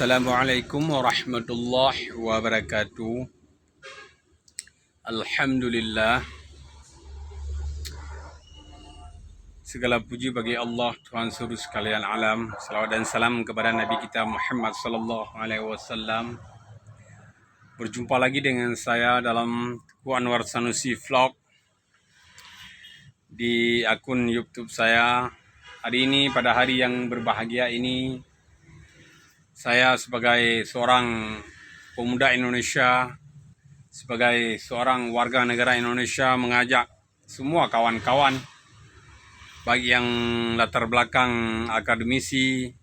Assalamualaikum warahmatullahi wabarakatuh. Alhamdulillah, segala puji bagi Allah Tuhan seluruh sekalian alam. Salawat dan salam kepada Nabi kita Muhammad sallallahu alaihi wasallam. Berjumpa lagi dengan saya dalam Teguh Anwar Sanusi Vlog di akun YouTube saya. Hari ini, pada hari yang berbahagia ini, saya sebagai seorang pemuda Indonesia, sebagai seorang warga negara Indonesia, mengajak semua kawan-kawan, baik yang latar belakang akademisi,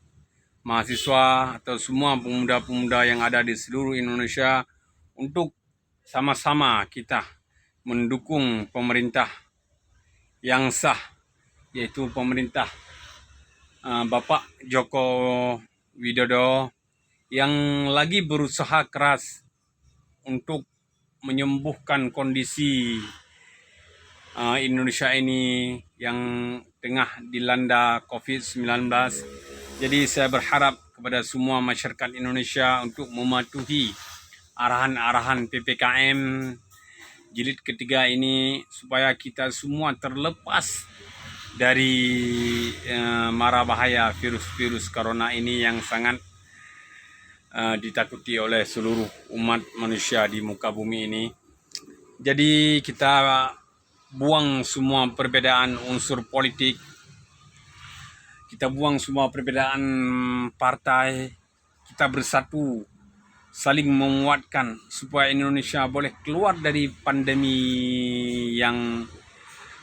mahasiswa, atau semua pemuda-pemuda yang ada di seluruh Indonesia, untuk sama-sama kita mendukung pemerintah yang sah, yaitu pemerintah Bapak Joko Widodo, yang lagi berusaha keras untuk menyembuhkan kondisi Indonesia ini yang tengah dilanda COVID-19. Jadi saya berharap kepada semua masyarakat Indonesia untuk mematuhi arahan-arahan PPKM jilid ketiga ini, supaya kita semua terlepas dari mara bahaya virus corona ini yang sangat ditakuti oleh seluruh umat manusia di muka bumi ini. Jadi kita buang semua perbedaan unsur politik, kita buang semua perbedaan partai, kita bersatu, saling menguatkan supaya Indonesia boleh keluar dari pandemi yang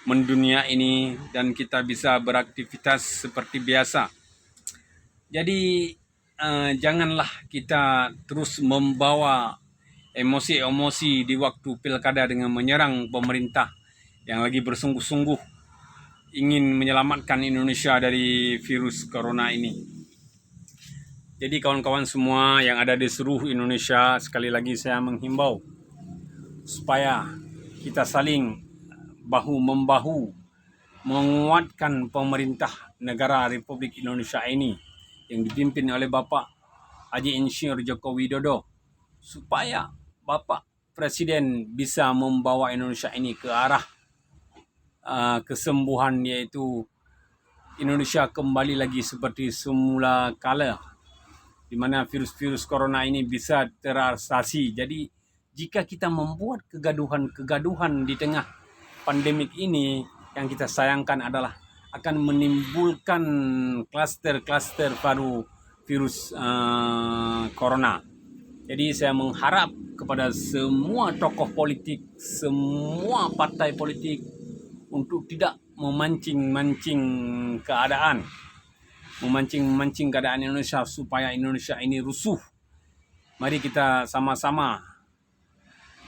mendunia ini dan kita bisa beraktivitas seperti biasa. Jadi janganlah kita terus membawa emosi-emosi di waktu pilkada dengan menyerang pemerintah yang lagi bersungguh-sungguh ingin menyelamatkan Indonesia dari virus corona ini. Jadi kawan-kawan semua yang ada di seluruh Indonesia, sekali lagi saya menghimbau supaya kita saling bahu-membahu menguatkan pemerintah negara Republik Indonesia ini yang dipimpin oleh Bapak Haji Insinyur Joko Widodo, supaya Bapak Presiden bisa membawa Indonesia ini ke arah kesembuhan, yaitu Indonesia kembali lagi seperti semula kala, di mana virus-virus corona ini bisa teratasi. Jadi jika kita membuat kegaduhan di tengah pandemik ini, yang kita sayangkan adalah akan menimbulkan klaster-klaster baru virus corona. Jadi saya mengharap kepada semua tokoh politik, semua partai politik, untuk tidak memancing keadaan Indonesia supaya Indonesia ini rusuh. Mari kita sama-sama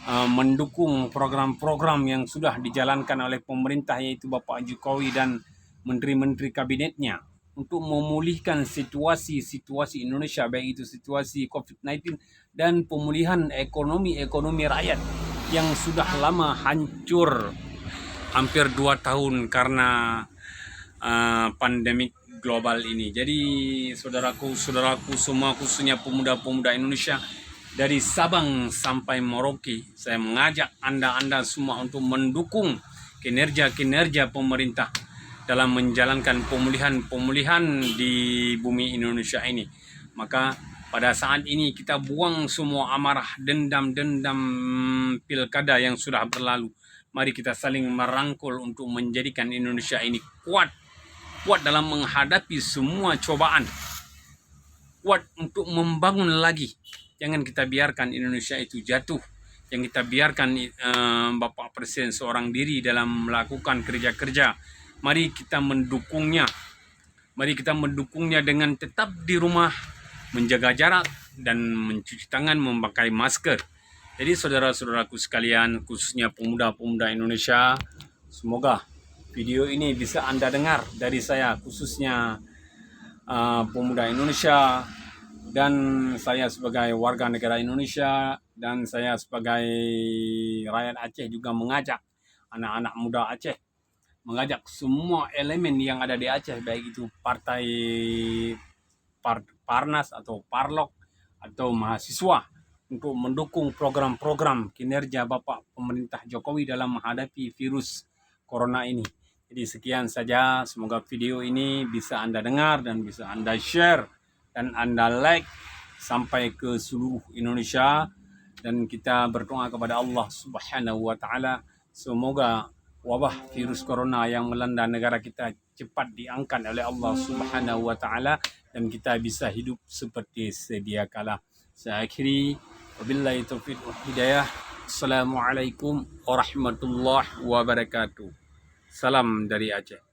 mendukung program-program yang sudah dijalankan oleh pemerintah, yaitu Bapak Jokowi dan menteri-menteri kabinetnya, untuk memulihkan situasi Indonesia, baik itu situasi COVID-19 dan pemulihan ekonomi rakyat yang sudah lama hancur hampir 2 tahun karena pandemik global ini. Jadi saudaraku semua, khususnya pemuda-pemuda Indonesia dari Sabang sampai Merauke, saya mengajak Anda semua untuk mendukung kinerja pemerintah dalam menjalankan pemulihan di bumi Indonesia ini. Maka pada saat ini kita buang semua amarah, dendam pilkada yang sudah berlalu. Mari kita saling merangkul untuk menjadikan Indonesia ini kuat dalam menghadapi semua cobaan, kuat untuk membangun lagi. Jangan kita biarkan Indonesia itu jatuh. Yang kita biarkan Bapak Presiden seorang diri dalam melakukan kerja-kerja. Mari kita mendukungnya. Dengan tetap di rumah, menjaga jarak, dan mencuci tangan, memakai masker. Jadi saudara-saudaraku sekalian, khususnya pemuda-pemuda Indonesia, semoga video ini bisa Anda dengar dari saya, khususnya pemuda Indonesia, dan saya sebagai warga negara Indonesia, dan saya sebagai rakyat Aceh juga mengajak anak-anak muda Aceh, mengajak semua elemen yang ada di Aceh, baik itu partai Parnas atau Parlok atau mahasiswa untuk mendukung program-program kinerja Bapak Pemerintah Jokowi dalam menghadapi virus corona ini. Jadi sekian saja, semoga video ini bisa Anda dengar dan bisa Anda share dan Anda like sampai ke seluruh Indonesia, dan kita berdoa kepada Allah Subhanahu wa taala semoga wabah virus corona yang melanda negara kita cepat diangkat oleh Allah Subhanahu wa taala dan kita bisa hidup seperti sedia kala. Saya akhiri, wabillahi taufiq wal hidayah. Assalamualaikum warahmatullahi wabarakatuh. Salam dari Aceh.